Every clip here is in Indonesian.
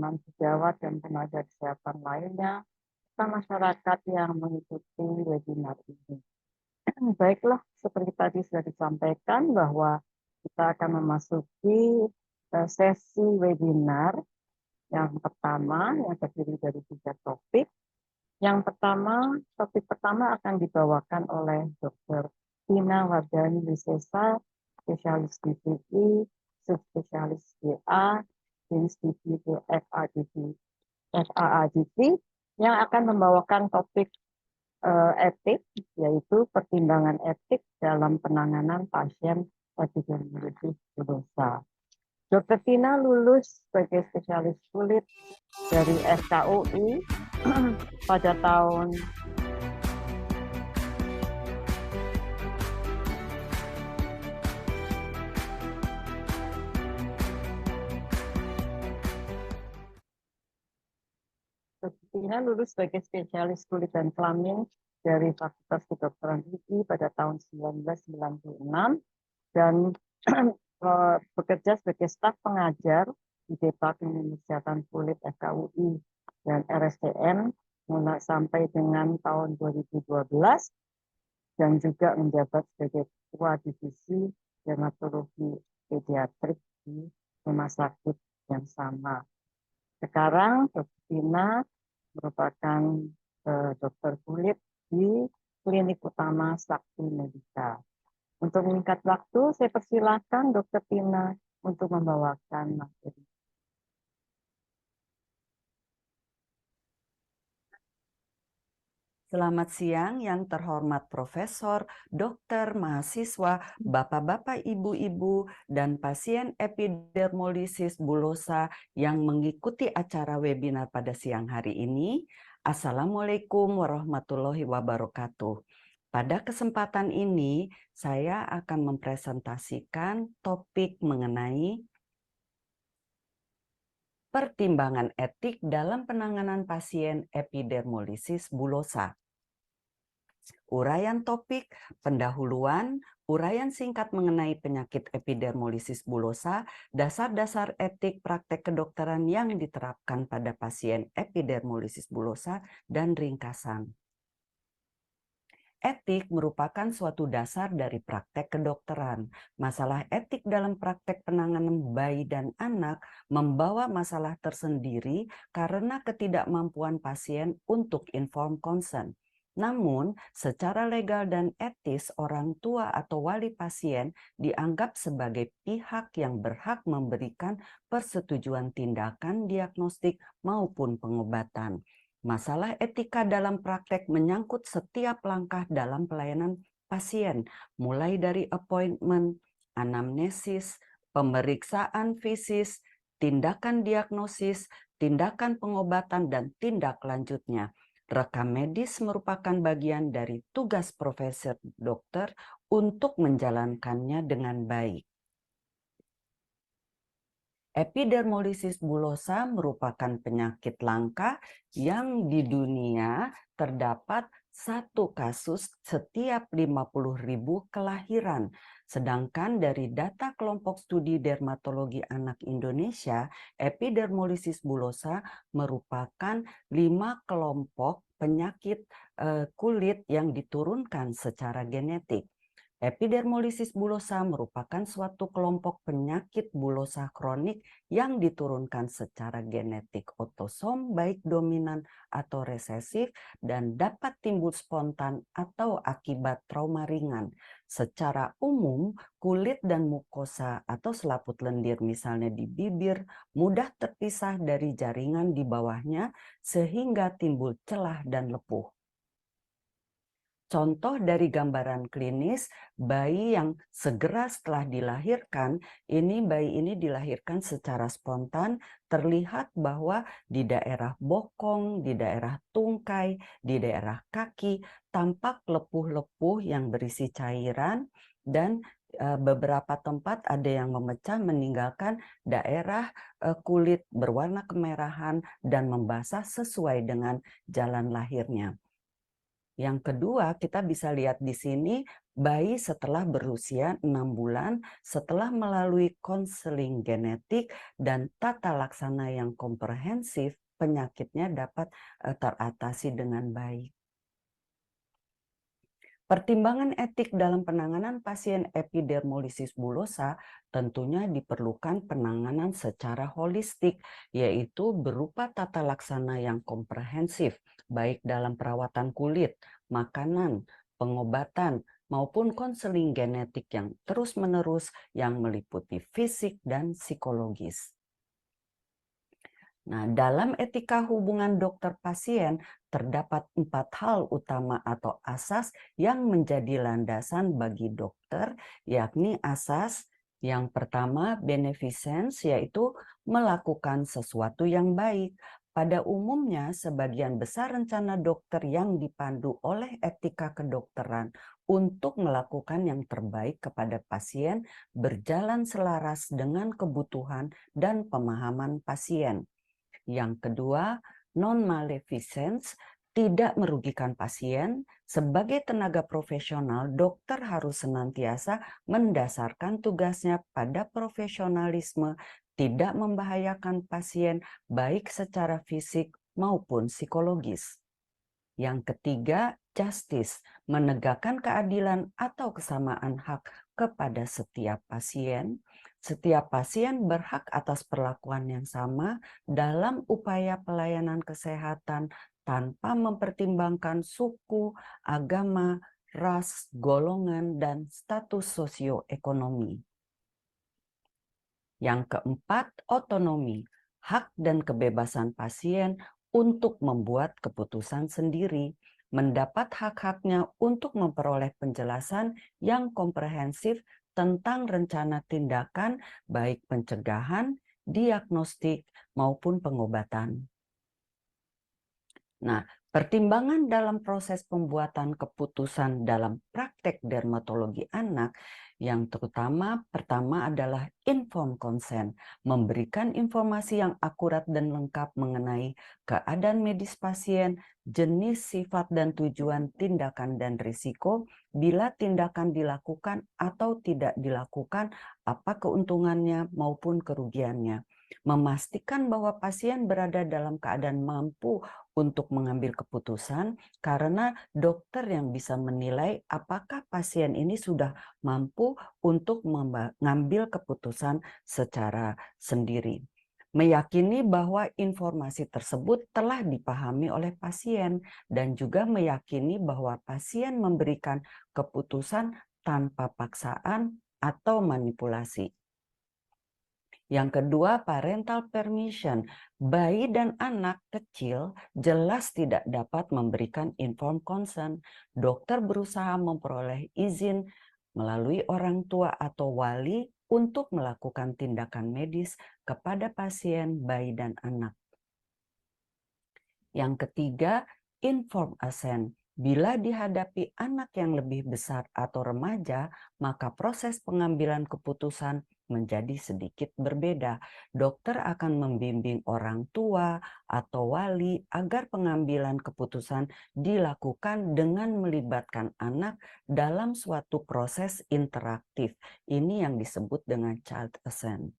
teman-teman sejawat dan tenaga kesehatan lainnya, serta masyarakat yang mengikuti webinar ini. Baiklah, seperti tadi sudah disampaikan bahwa kita akan memasuki sesi webinar yang pertama yang terdiri dari 3 topik. Yang pertama, topik pertama akan dibawakan oleh Dr. Tina Wardani Wisesa, spesialis DPI, subspesialis GA, Institut FAADP, yang akan membawakan topik etik, yaitu pertimbangan etik dalam penanganan pasien epidemiologis dosa. Dr. Tina lulus sebagai spesialis kulit dari FKUI pada tahun Tina lulus sebagai spesialis kulit dan kelamin dari Fakultas Kedokteran UI pada tahun 1996 dan bekerja sebagai staf pengajar di Departemen Kesehatan Kulit FKUI dan RSDM mulai sampai dengan tahun 2012 dan juga menjabat sebagai Ketua Divisi Dermatologi Pediatrik di rumah sakit yang sama. Sekarang Dr. Tina merupakan dokter kulit di Klinik Utama Sakti Medika. Untuk meningkat waktu, saya persilahkan Dr. Tina untuk membawakan materi. Selamat siang yang terhormat Profesor, Dokter, mahasiswa, Bapak-Bapak, Ibu-Ibu, dan pasien epidermolisis bulosa yang mengikuti acara webinar pada siang hari ini. Assalamualaikum warahmatullahi wabarakatuh. Pada kesempatan ini, saya akan mempresentasikan topik mengenai pertimbangan etik dalam penanganan pasien epidermolisis bulosa. Uraian topik, pendahuluan, uraian singkat mengenai penyakit epidermolisis bulosa, dasar-dasar etik praktek kedokteran yang diterapkan pada pasien epidermolisis bulosa, dan ringkasan. Etik merupakan suatu dasar dari praktek kedokteran. Masalah etik dalam praktek penanganan bayi dan anak membawa masalah tersendiri karena ketidakmampuan pasien untuk informed consent. Namun, secara legal dan etis, orang tua atau wali pasien dianggap sebagai pihak yang berhak memberikan persetujuan tindakan diagnostik maupun pengobatan. Masalah etika dalam praktek menyangkut setiap langkah dalam pelayanan pasien, mulai dari appointment, anamnesis, pemeriksaan fisis, tindakan diagnosis, tindakan pengobatan, dan tindak lanjutnya. Rekam medis merupakan bagian dari tugas profesor dokter untuk menjalankannya dengan baik. Epidermolisis bulosa merupakan penyakit langka yang di dunia terdapat 1 kasus setiap 50.000 kelahiran. Sedangkan dari data kelompok studi dermatologi anak Indonesia, epidermolisis bulosa merupakan 5 kelompok penyakit kulit yang diturunkan secara genetik. Epidermolisis bulosa merupakan suatu kelompok penyakit bulosa kronik yang diturunkan secara genetik otosom baik dominan atau resesif dan dapat timbul spontan atau akibat trauma ringan. Secara umum, kulit dan mukosa atau selaput lendir misalnya di bibir mudah terpisah dari jaringan di bawahnya sehingga timbul celah dan lepuh. Contoh dari gambaran klinis bayi yang segera setelah dilahirkan, bayi ini dilahirkan secara spontan, terlihat bahwa di daerah bokong, di daerah tungkai, di daerah kaki, tampak lepuh-lepuh yang berisi cairan dan beberapa tempat ada yang memecah meninggalkan daerah kulit berwarna kemerahan dan membasah sesuai dengan jalan lahirnya. Yang kedua, kita bisa lihat di sini bayi setelah berusia 6 bulan setelah melalui konseling genetik dan tata laksana yang komprehensif, penyakitnya dapat teratasi dengan baik. Pertimbangan etik dalam penanganan pasien epidermolisis bullosa tentunya diperlukan penanganan secara holistik, yaitu berupa tata laksana yang komprehensif, baik dalam perawatan kulit, makanan, pengobatan, maupun konseling genetik yang terus-menerus yang meliputi fisik dan psikologis. Nah, dalam etika hubungan dokter-pasien, terdapat 4 hal utama atau asas yang menjadi landasan bagi dokter, yakni asas yang pertama, beneficence, yaitu melakukan sesuatu yang baik. Pada umumnya, sebagian besar rencana dokter yang dipandu oleh etika kedokteran untuk melakukan yang terbaik kepada pasien berjalan selaras dengan kebutuhan dan pemahaman pasien. Yang kedua, non-maleficence, tidak merugikan pasien. Sebagai tenaga profesional, dokter harus senantiasa mendasarkan tugasnya pada profesionalisme, tidak membahayakan pasien baik secara fisik maupun psikologis. Yang ketiga, justice, menegakkan keadilan atau kesamaan hak kepada setiap pasien. Setiap pasien berhak atas perlakuan yang sama dalam upaya pelayanan kesehatan tanpa mempertimbangkan suku, agama, ras, golongan, dan status sosioekonomi. Yang keempat, otonomi, hak dan kebebasan pasien untuk membuat keputusan sendiri, mendapat hak-haknya untuk memperoleh penjelasan yang komprehensif tentang rencana tindakan, baik pencegahan, diagnostik, maupun pengobatan. Nah, pertimbangan dalam proses pembuatan keputusan dalam praktek dermatologi anak yang terutama pertama adalah informed consent, memberikan informasi yang akurat dan lengkap mengenai keadaan medis pasien, jenis, sifat, dan tujuan tindakan dan risiko, bila tindakan dilakukan atau tidak dilakukan, apa keuntungannya maupun kerugiannya. Memastikan bahwa pasien berada dalam keadaan mampu untuk mengambil keputusan karena dokter yang bisa menilai apakah pasien ini sudah mampu untuk mengambil keputusan secara sendiri. Meyakini bahwa informasi tersebut telah dipahami oleh pasien dan juga meyakini bahwa pasien memberikan keputusan tanpa paksaan atau manipulasi. Yang kedua, parental permission. Bayi dan anak kecil jelas tidak dapat memberikan informed consent. Dokter berusaha memperoleh izin melalui orang tua atau wali untuk melakukan tindakan medis kepada pasien, bayi, dan anak. Yang ketiga, informed assent. Bila dihadapi anak yang lebih besar atau remaja, maka proses pengambilan keputusan menjadi sedikit berbeda. Dokter akan membimbing orang tua atau wali agar pengambilan keputusan dilakukan dengan melibatkan anak dalam suatu proses interaktif. Ini yang disebut dengan child assent.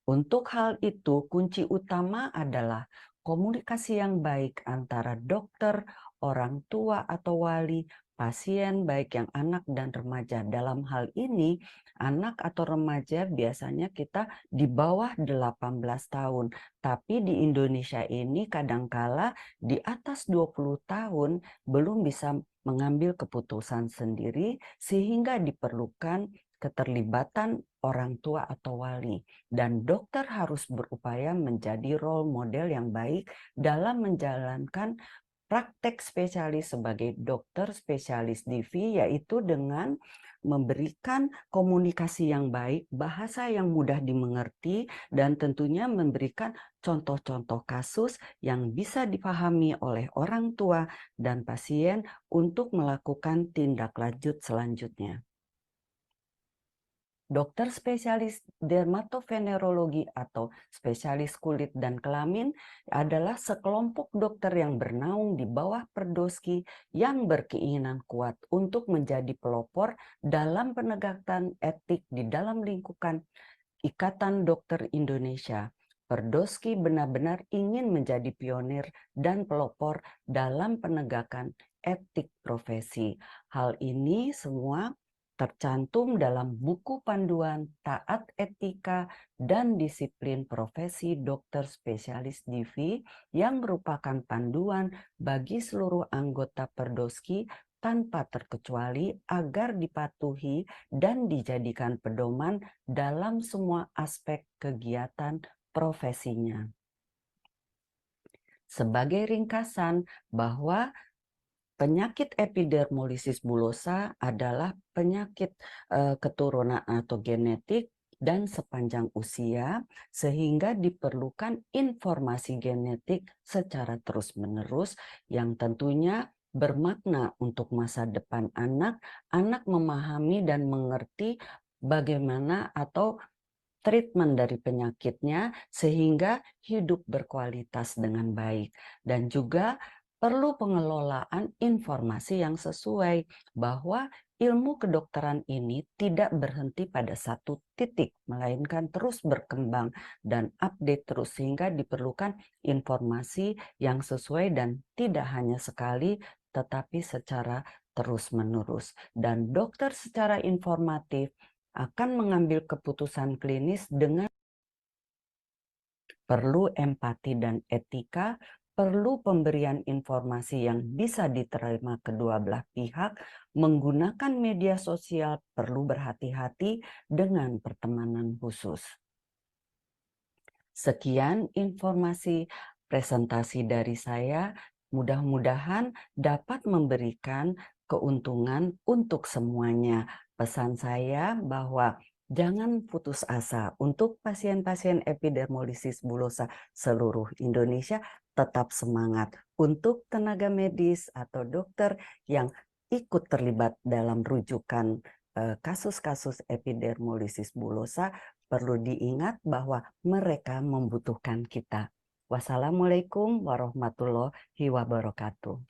Untuk hal itu, kunci utama adalah komunikasi yang baik antara dokter, orang tua atau wali, pasien baik yang anak dan remaja. Dalam hal ini, anak atau remaja biasanya kita di bawah 18 tahun. Tapi di Indonesia ini kadangkala di atas 20 tahun belum bisa mengambil keputusan sendiri sehingga diperlukan keterlibatan orang tua atau wali. Dan dokter harus berupaya menjadi role model yang baik dalam menjalankan praktek spesialis sebagai dokter spesialis DV, yaitu dengan memberikan komunikasi yang baik, bahasa yang mudah dimengerti, dan tentunya memberikan contoh-contoh kasus yang bisa dipahami oleh orang tua dan pasien untuk melakukan tindak lanjut selanjutnya. Dokter spesialis dermatovenerologi atau spesialis kulit dan kelamin adalah sekelompok dokter yang bernaung di bawah Perdoski yang berkeinginan kuat untuk menjadi pelopor dalam penegakan etik di dalam lingkungan Ikatan Dokter Indonesia. Perdoski benar-benar ingin menjadi pionir dan pelopor dalam penegakan etik profesi. Hal ini semua tercantum dalam buku panduan taat etika dan disiplin profesi dokter spesialis DV yang merupakan panduan bagi seluruh anggota Perdoski tanpa terkecuali agar dipatuhi dan dijadikan pedoman dalam semua aspek kegiatan profesinya. Sebagai ringkasan bahwa penyakit epidermolisis bullosa adalah penyakit keturunan atau genetik dan sepanjang usia, sehingga diperlukan informasi genetik secara terus-menerus yang tentunya bermakna untuk masa depan anak. Anak memahami dan mengerti bagaimana atau treatment dari penyakitnya sehingga hidup berkualitas dengan baik. Dan juga perlu pengelolaan informasi yang sesuai bahwa ilmu kedokteran ini tidak berhenti pada satu titik, melainkan terus berkembang dan update terus sehingga diperlukan informasi yang sesuai dan tidak hanya sekali tetapi secara terus-menerus. Dan dokter secara informatif akan mengambil keputusan klinis dengan perlu empati dan etika, perlu pemberian informasi yang bisa diterima kedua belah pihak, menggunakan media sosial perlu berhati-hati dengan pertemanan khusus. Sekian informasi presentasi dari saya, mudah-mudahan dapat memberikan keuntungan untuk semuanya. Pesan saya bahwa jangan putus asa untuk pasien-pasien epidermolisis bullosa seluruh Indonesia, tetap semangat. Untuk tenaga medis atau dokter yang ikut terlibat dalam rujukan kasus-kasus epidermolisis bullosa, perlu diingat bahwa mereka membutuhkan kita. Wassalamualaikum warahmatullahi wabarakatuh.